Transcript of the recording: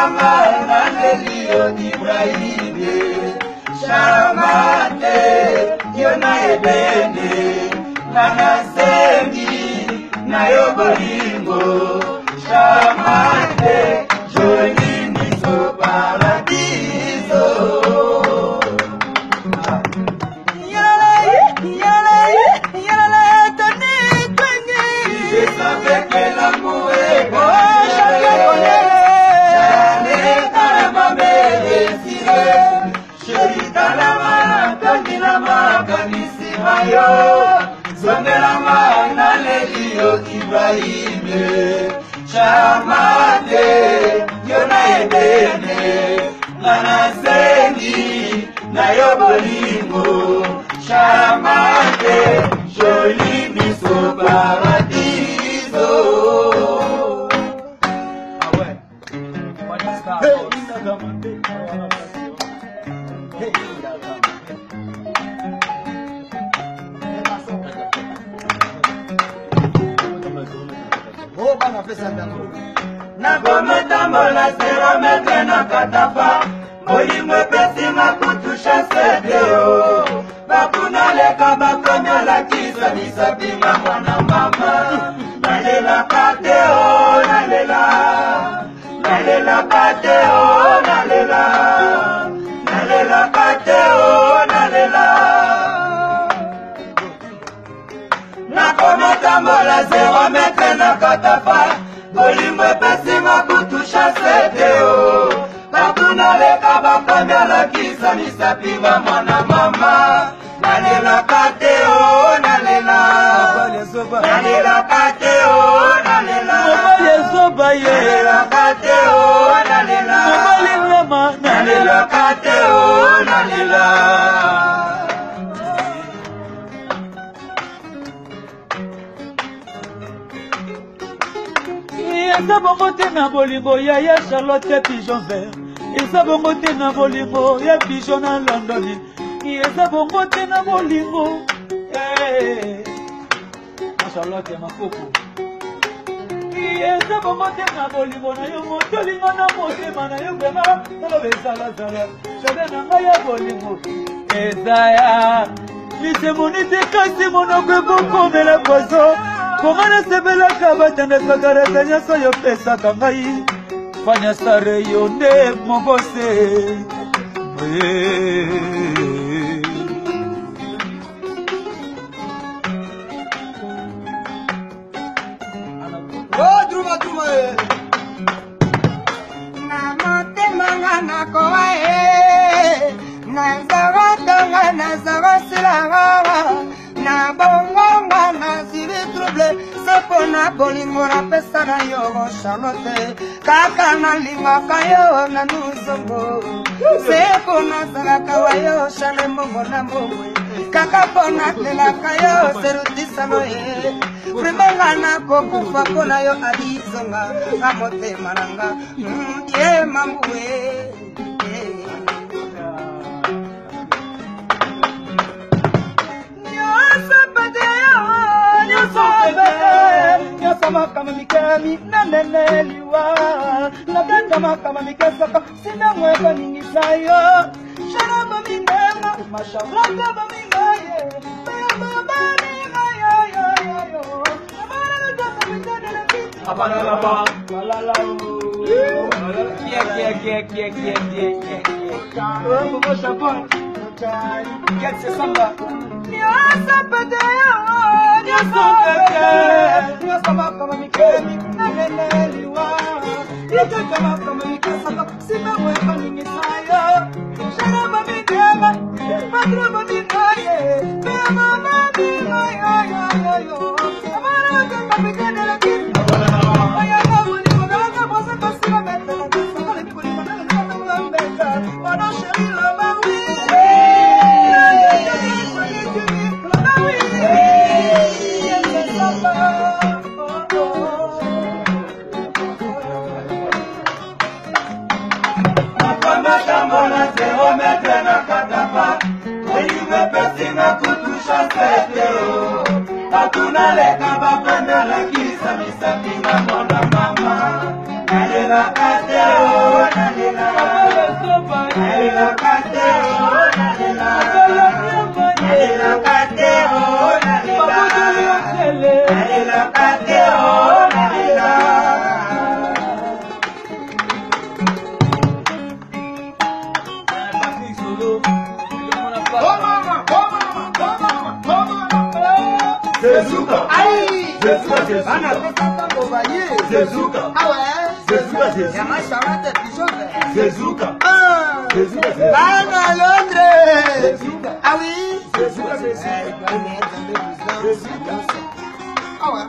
Nanga Nalelio Ibrahime Shamate Yona Ebene Nanasengi Nayobolingo Shamate Joli Miso Paradiso Je savais que l'amour est bon. J'allais dans la mamelle, chérie dans la main, Tony la main, Kanisi Mayo, Zonde la main, Nalelio Ibrahime, Chamade, Yona Ebene, Nanasengi, Nayobolingo, Chamade, Joli Miso Paradiso. Ah ouais. Nakomotambola 0 metre na katafa Molimwe pesi makutusha sedeo Bakuna leka bakomya la kisa Nisabima mwana mama Nalela kateo nalela Nalela kateo nalela Nalela kateo nalela Nakomotambola 0 metre na katafa Molimwe pesi makutusha sedeo Bakuna leka bakomya la kisa Nisabima mwana mama Nalela kateo nalela Nalela kateo nalela Nalela kateo nalela Nalela kateo nalela Eza bongo te na bolingo ya Charlotte Pigeon Vert. Eza bongo te na bolingo ya Pigeon na London. Eza bongo te na bolingo na Charlotte Makoko. Eza bongo te na bolingo na yo motolingo na motema na yo bema tolo bezala zala. Chade na ngai ya bolingo eza ya lise monite kasi monokwe bokomela pozo. Komana sebela kabatanda sagarata nyaso yo pesa kangai fanya sare yo nde mogose Druma na motema ngana koa na zaratanga na zarasila na bongonga na zili trouble sepona bolingo na pesa na yo Charlotte kaka na lingaka yo na nuzongo sepona zalaka wa yo chale mongo na mbongwe kaka pona telaka yo serutisano primenga na kokufa pona yo adizonga na motema nanga ye mambuwe Kama mikami naneneliwa Naganda makama mikasaka Sina mweba ningi sayo Sharaba minema Masharaba bamingaye Baba mingaye Abana laba Walala Momo Shabon Get se samba Nyasa padeo Nyasa kama mikemi naneneliwa Ika kama mikasaka Sina mweba ningi sayo Sharaba minema Madraba mingaye Baba mingaye Abana kama mikadela kimi Hatuna leka bapenda la kisa misapima mwana mama Nale Zezuka. Aïe. Zezuka, Zezuka. On a fait ça tant qu'on va y aller. Zezuka. Ah ouais. Zezuka, Zezuka. Il y a ma charrette de pigeons. Zezuka. Ah. Zezuka, Zezuka. Ah, Londres. Zezuka. Ah oui. Zezuka, Zezuka. Zezuka. Ah ouais.